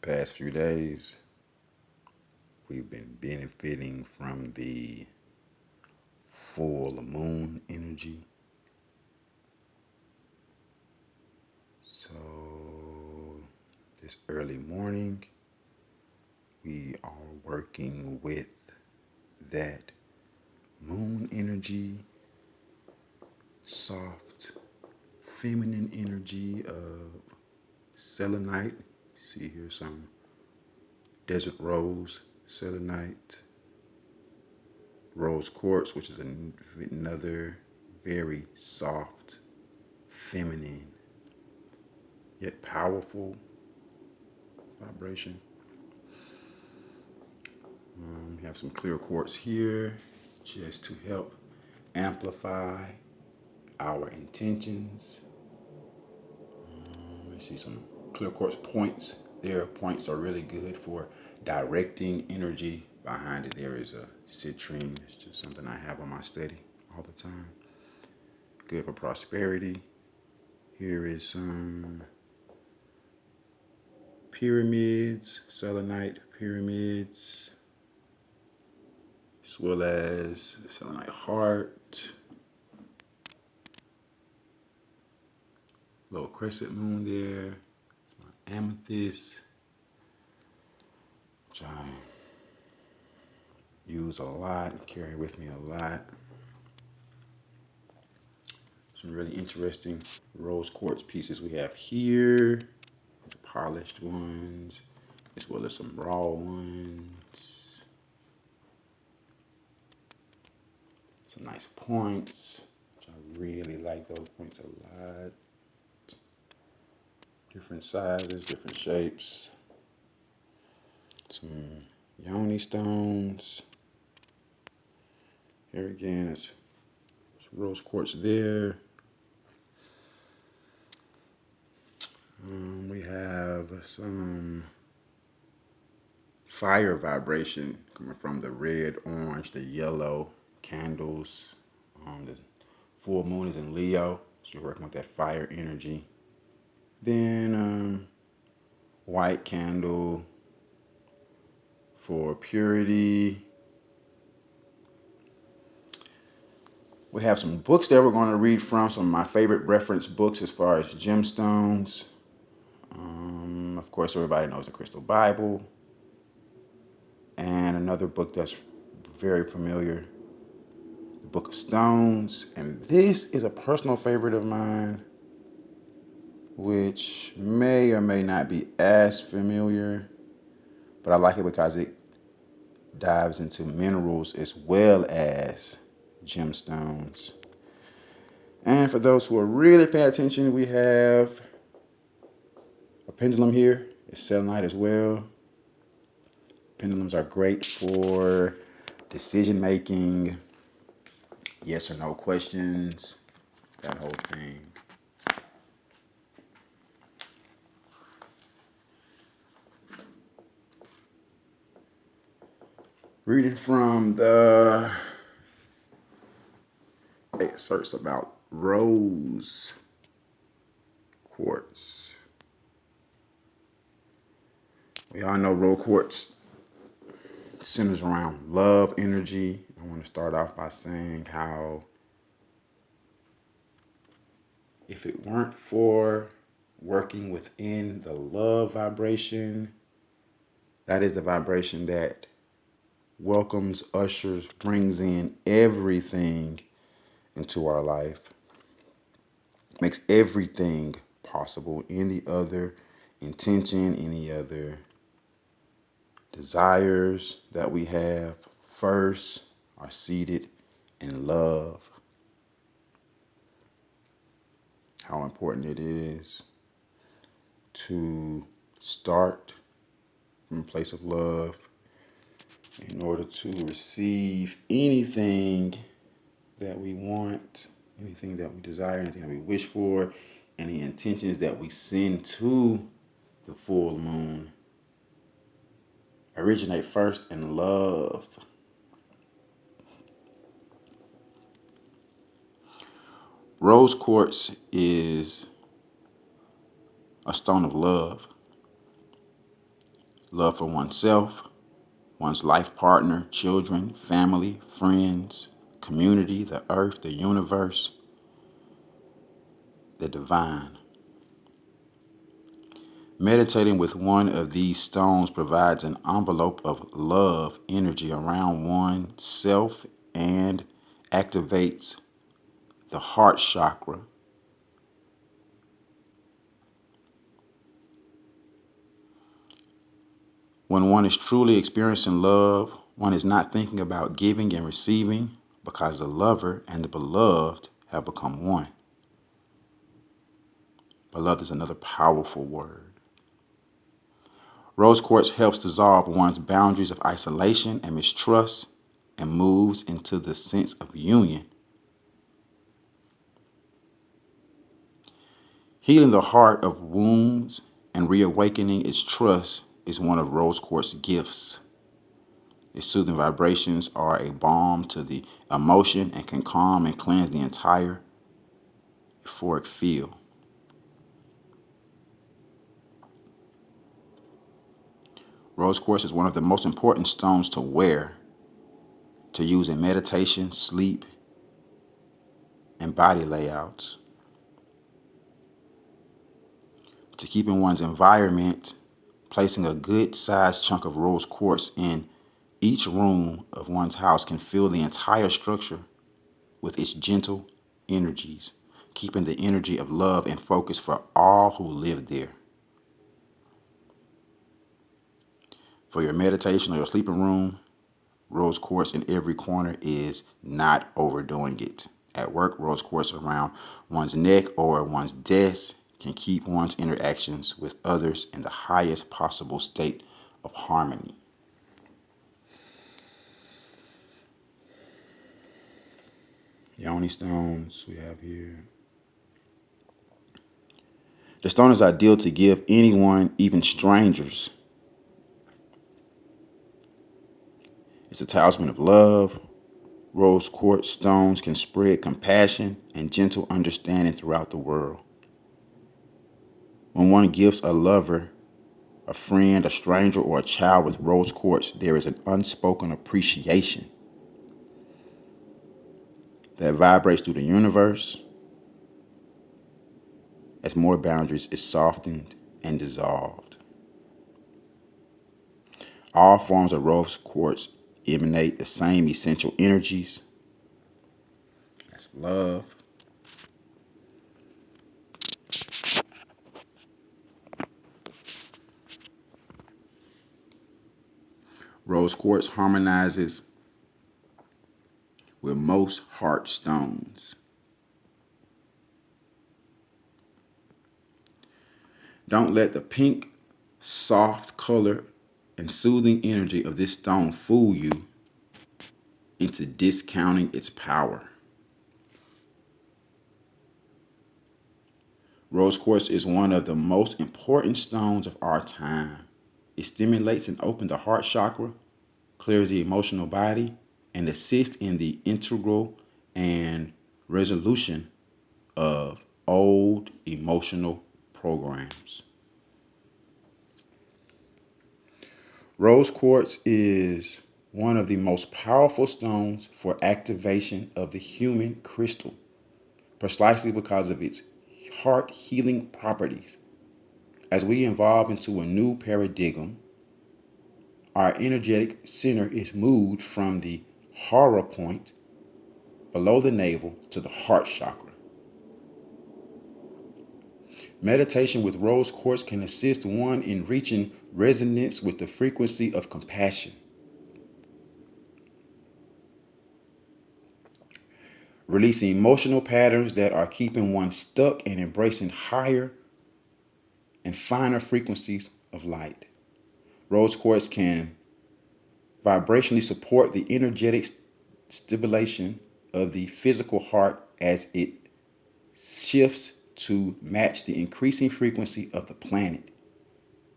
past few days, we've been benefiting from the full moon energy. So this early morning, we are working with that moon energy, soft, feminine energy of selenite. See here some desert rose, selenite, rose quartz, which is another very soft, feminine, yet powerful vibration. We have some clear quartz here just to help amplify our intentions. You see some clear quartz points. Their points are really good for directing energy. Behind it, there is a citrine. It's just something I have on my study all the time. Good for prosperity. Here is some pyramids, selenite pyramids, as well as selenite heart. Little crescent moon there. It's my amethyst, which I use a lot and carry with me a lot. Some really interesting rose quartz pieces we have here. The polished ones, as well as some raw ones. Some nice points, which I really like those points a lot. Different sizes, different shapes. Some yoni stones. Here again, it's rose quartz there. We have some fire vibration coming from the red, orange, the yellow candles. The full moon is in Leo, so you're working with that fire energy. Then white candle for purity. We have some books that we're going to read from, some of my favorite reference books as far as gemstones. Of course, everybody knows the Crystal Bible. And another book that's very familiar, the Book of Stones. And this is a personal favorite of mine, which may or may not be as familiar, but I like it because it dives into minerals as well as gemstones. And for those who are really paying attention, we have a pendulum here. It's selenite as well. Pendulums are great for decision making, yes or no questions, that whole thing. Reading from the excerpts about rose quartz. We all know rose quartz centers around love energy. I want to start off by saying how if it weren't for working within the love vibration, that is the vibration that welcomes, ushers, brings in everything into our life, makes everything possible. Any other intention, any other desires that we have first are seated in love. How important it is to start from a place of love in order to receive anything that we want, anything that we desire, anything that we wish for, any intentions that we send to the full moon originate first in love. Rose quartz is a stone of love. love for oneself, one's life partner, children, family, friends, community, the earth, the universe, the divine. Meditating with one of these stones provides an envelope of love energy around oneself and activates the heart chakra. When one is truly experiencing love, one is not thinking about giving and receiving because the lover and the beloved have become one. Beloved is another powerful word. Rose quartz helps dissolve one's boundaries of isolation and mistrust and moves into the sense of union. Healing the heart of wounds and reawakening its trust is one of rose quartz gifts. Its soothing vibrations are a balm to the emotion and can calm and cleanse the entire euphoric field. Rose quartz is one of the most important stones to wear, to use in meditation, sleep, and body layouts. To keep in one's environment, placing a good sized chunk of rose quartz in each room of one's house can fill the entire structure with its gentle energies, keeping the energy of love and focus for all who live there. For your meditation or your sleeping room, rose quartz in every corner is not overdoing it. At work, rose quartz around one's neck or one's desk can keep one's interactions with others in the highest possible state of harmony. Yoni stones we have here. The stone is ideal to give anyone, even strangers. It's a talisman of love. Rose quartz stones can spread compassion and gentle understanding throughout the world. When one gives a lover, a friend, a stranger, or a child with rose quartz, there is an unspoken appreciation that vibrates through the universe as more boundaries is softened and dissolved. All forms of rose quartz emanate the same essential energies. That's love. Rose quartz harmonizes with most heart stones. Don't let the pink, soft color and soothing energy of this stone fool you into discounting its power. Rose quartz is one of the most important stones of our time. It stimulates and opens the heart chakra, clears the emotional body, and assists in the integral and resolution of old emotional programs. Rose quartz is one of the most powerful stones for activation of the human crystal, precisely because of its heart healing properties. As we evolve into a new paradigm, our energetic center is moved from the hara point below the navel to the heart chakra. Meditation with rose quartz can assist one in reaching resonance with the frequency of compassion. Releasing emotional patterns that are keeping one stuck and embracing higher and finer frequencies of light. Rose quartz can vibrationally support the energetic stimulation of the physical heart as it shifts to match the increasing frequency of the planet.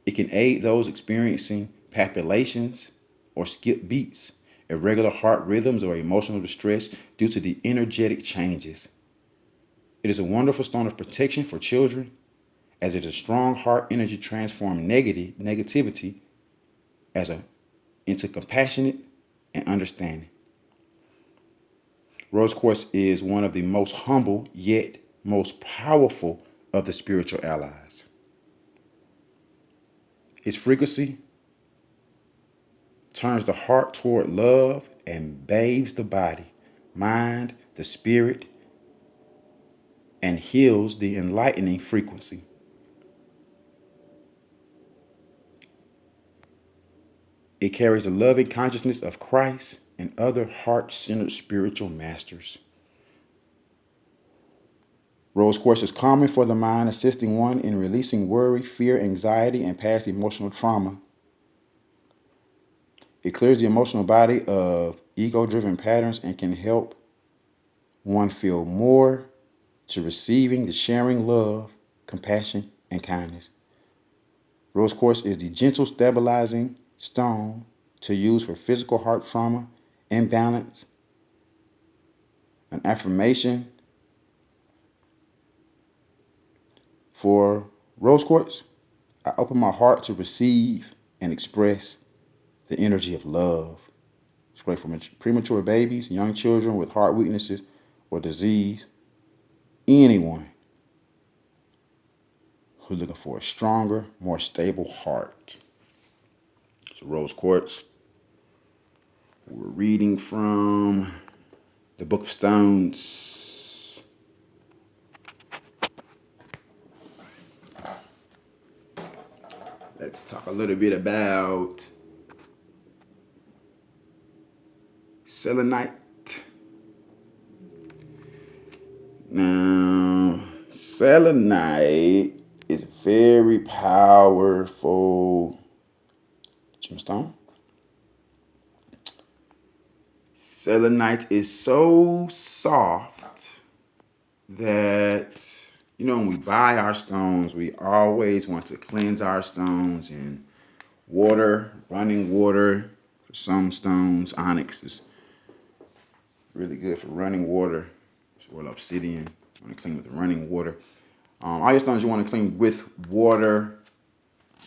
It can aid those experiencing palpitations or skip beats, irregular heart rhythms, or emotional distress due to the energetic changes. It is a wonderful stone of protection for children, as it is strong heart energy transform negativity into compassionate and understanding. Rose quartz is one of the most humble yet most powerful of the spiritual allies. Its frequency turns the heart toward love and bathes the body, mind, the spirit, and heals the enlightening frequency. It carries the loving consciousness of Christ and other heart-centered spiritual masters. Rose quartz is calming for the mind, assisting one in releasing worry, fear, anxiety, and past emotional trauma. It clears the emotional body of ego-driven patterns and can help one feel more to receiving the sharing love, compassion, and kindness. Rose quartz is the gentle stabilizing stone to use for physical heart trauma, imbalance, an affirmation for rose quartz. I open my heart to receive and express the energy of love. It's great for premature babies, young children with heart weaknesses or disease, anyone who's looking for a stronger, more stable heart. So rose quartz. We're reading from the Book of Stones. Let's talk a little bit about Selenite. Now, Selenite is very powerful gemstone. Selenite is so soft that, when we buy our stones, we always want to cleanse our stones in water, running water. For some stones, onyx is really good for running water. Or obsidian, you want to clean with running water. All your stones you want to clean with water,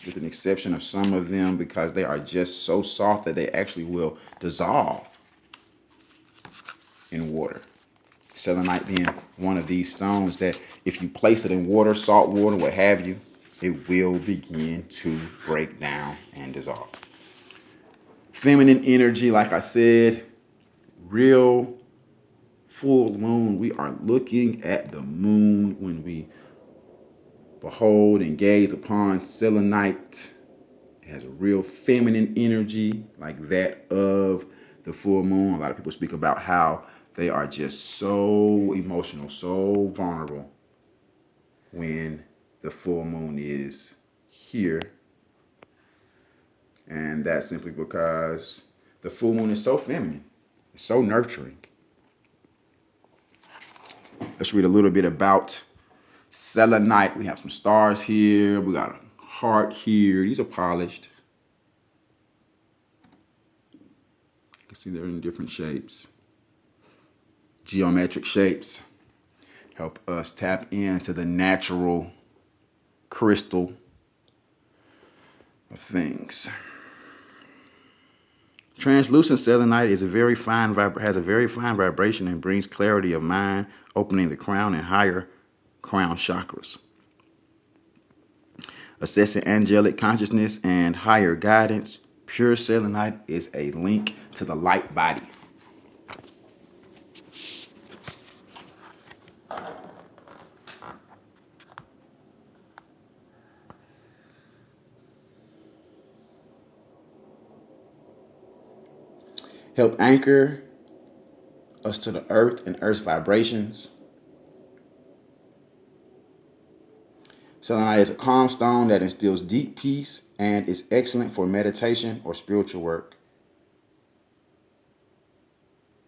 with an exception of some of them, because they are just so soft that they actually will dissolve in water. Selenite being one of these stones that if you place it in water, salt water, what have you, it will begin to break down and dissolve. Feminine energy, like I said, real full moon. We are looking at the moon when we behold and gaze upon selenite. It has a real feminine energy like that of the full moon. A lot of people speak about how they are just so emotional, so vulnerable when the full moon is here. And that's simply because the full moon is so feminine, it's so nurturing. Let's read a little bit about selenite. We have some stars here. We got a heart here. These are polished. You can see they're in different shapes. Geometric shapes help us tap into the natural crystal of things. Translucent selenite is has a very fine vibration and brings clarity of mind, opening the crown and higher crown chakras. Assessing angelic consciousness and higher guidance, pure selenite is a link to the light body. Help anchor us to the earth and earth's vibrations. Selenite is a calm stone that instills deep peace and is excellent for meditation or spiritual work.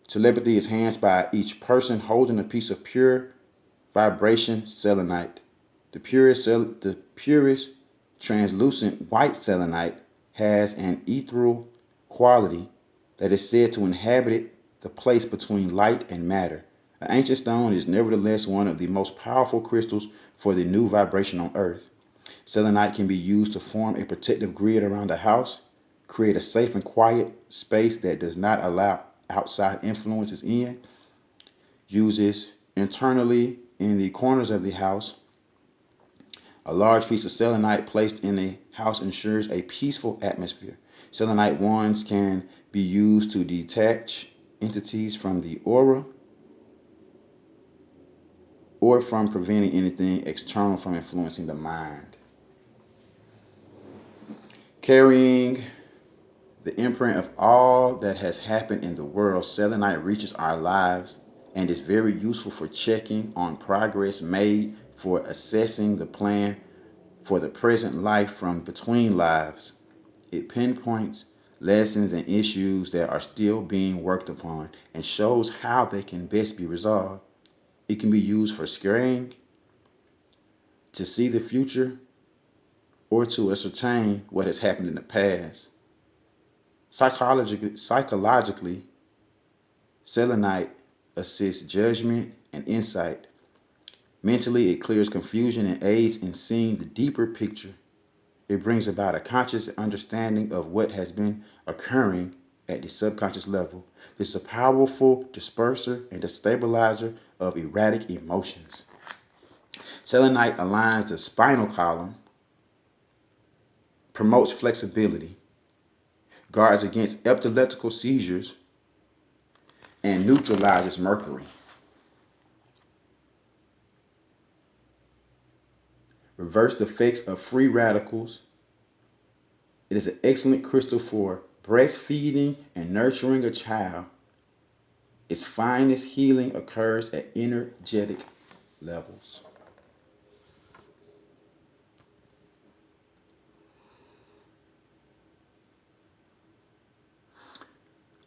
Telepathy is enhanced by each person holding a piece of pure vibration selenite. The purest translucent white selenite has an ethereal quality that is said to inhabit the place between light and matter. An ancient stone is nevertheless one of the most powerful crystals for the new vibration on Earth. Selenite can be used to form a protective grid around a house, create a safe and quiet space that does not allow outside influences in. Uses internally in the corners of the house. A large piece of selenite placed in a house ensures a peaceful atmosphere. Selenite wands can be used to detach entities from the aura or from preventing anything external from influencing the mind. Carrying the imprint of all that has happened in the world, selenite reaches our lives and is very useful for checking on progress made, for assessing the plan for the present life from between lives. It pinpoints lessons and issues that are still being worked upon and shows how they can best be resolved. It can be used for scaring, to see the future, or to ascertain what has happened in the past. Psychologically, selenite assists judgment and insight. Mentally, it clears confusion and aids in seeing the deeper picture. It brings about a conscious understanding of what has been occurring at the subconscious level. This is a powerful disperser and a stabilizer of erratic emotions. Selenite aligns the spinal column, promotes flexibility, guards against epileptical seizures, and neutralizes mercury. Reverse the effects of free radicals. It is an excellent crystal for breastfeeding and nurturing a child. Its finest healing occurs at energetic levels.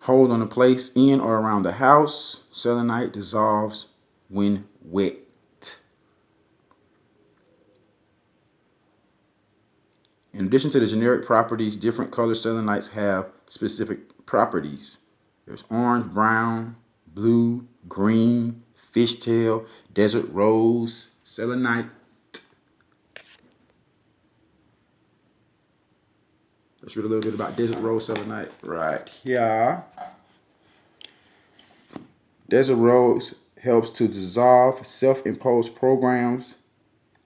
Hold on a place in or around the house. Selenite dissolves when wet. In addition to the generic properties, different color selenites have specific properties. There's orange, brown, blue, green, fishtail, desert rose, selenite. Let's read a little bit about desert rose selenite right here. Desert rose helps to dissolve self-imposed programs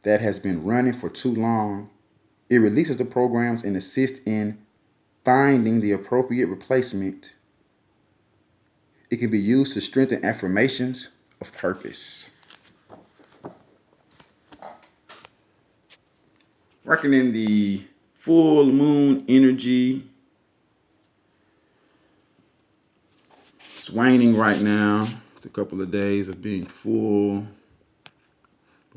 that has been running for too long. It releases the programs and assists in finding the appropriate replacement. It can be used to strengthen affirmations of purpose. Working in the full moon energy. It's waning right now. A couple of days of being full.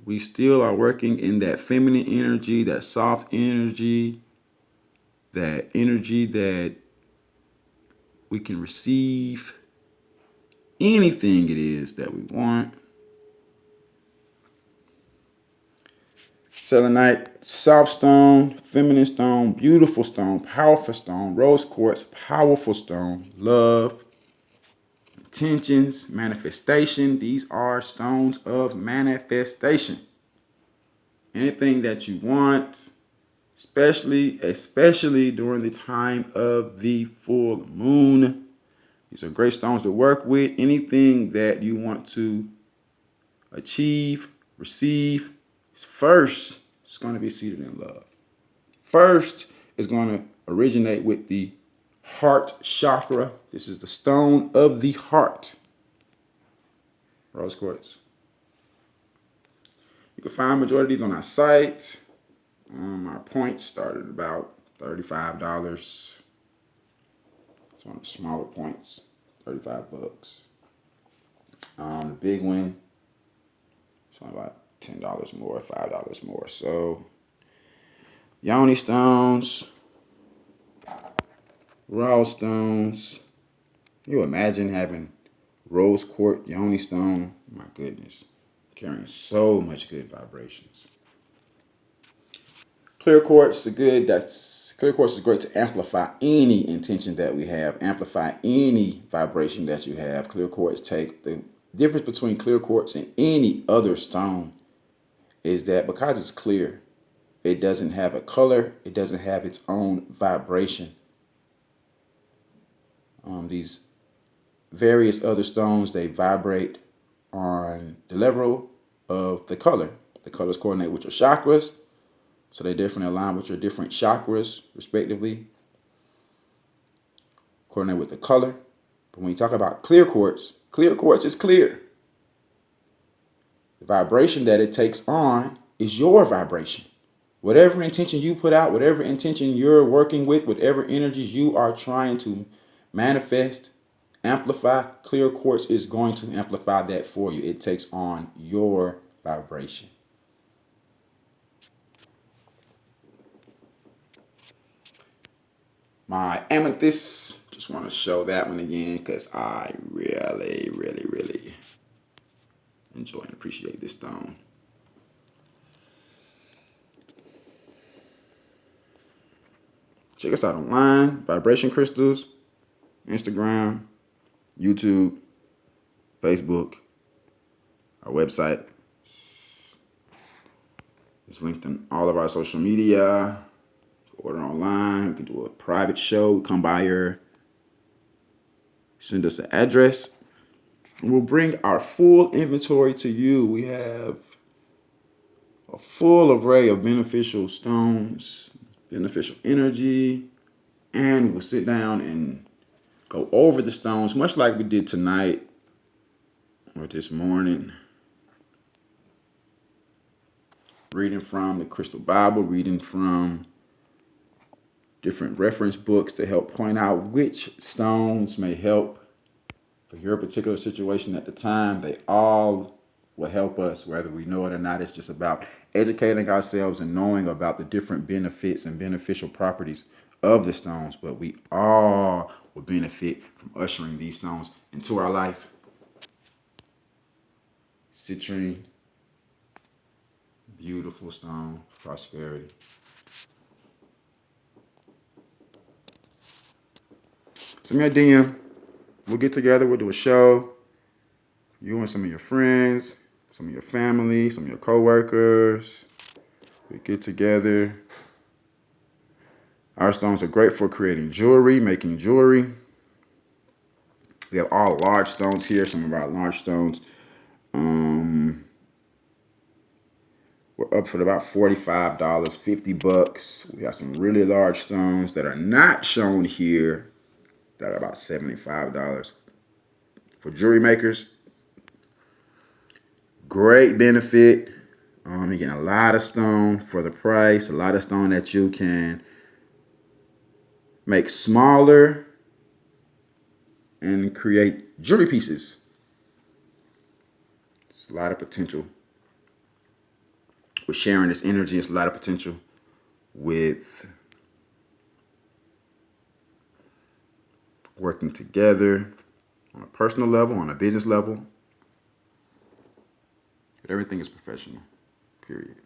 We still are working in that feminine energy, that soft energy, that energy that we can receive anything it is that we want. Selenite, soft stone, feminine stone, beautiful stone, powerful stone, rose quartz, powerful stone, love, intentions, manifestation. These are stones of manifestation. Anything that you want, especially during the time of the full moon. These are great stones to work with. Anything that you want to achieve, receive, first, it's going to be seated in love. First, it's going to originate with the heart chakra. This is the stone of the heart. Rose quartz. You can find majority of these on our site. Our points start at about $35. It's one of the smaller points, $35. The big one, it's only about $10 more, $5 more. So, yoni stones, raw stones. Can you imagine having rose quartz, yoni stone? My goodness, carrying so much good vibrations. Clear quartz is clear quartz is great to amplify any intention that we have, amplify any vibration that you have. Clear quartz take the difference between clear quartz and any other stone is that because it's clear, it doesn't have a color, it doesn't have its own vibration. These various other stones, they vibrate on the level of the color. The colors coordinate with your chakras, so they definitely align with your different chakras, respectively. Coordinate with the color. But when you talk about clear quartz is clear. The vibration that it takes on is your vibration. Whatever intention you put out, whatever intention you're working with, whatever energies you are trying to manifest, amplify, clear quartz is going to amplify that for you. It takes on your vibration. My amethyst, just want to show that one again because I really, really, really enjoy and appreciate this stone. Check us out online, Vibration Crystals, Instagram, YouTube, Facebook, our website. It's linked in all of our social media. Order online. We can do a private show. Come by here. Send us an address. And we'll bring our full inventory to you. We have a full array of beneficial stones, beneficial energy, and we'll sit down and go over the stones, much like we did tonight or this morning. Reading from the Crystal Bible, reading from different reference books to help point out which stones may help for your particular situation at the time. They all will help us, whether we know it or not. It's just about educating ourselves and knowing about the different benefits and beneficial properties of the stones. But we all will benefit from ushering these stones into our life. Citrine, beautiful stone, prosperity. Send me a DM. We'll get together. We'll do a show. You and some of your friends, some of your family, some of your coworkers. We get together. Our stones are great for creating jewelry, making jewelry. We have all large stones here. Some of our large stones. We're up for about $45, $50. We have some really large stones that are not shown here that are about $75. For jewelry makers, great benefit. You're getting a lot of stone for the price, a lot of stone that you can make smaller and create jewelry pieces. There's a lot of potential with sharing this energy. There's a lot of potential with working together on a personal level, on a business level. But everything is professional, period.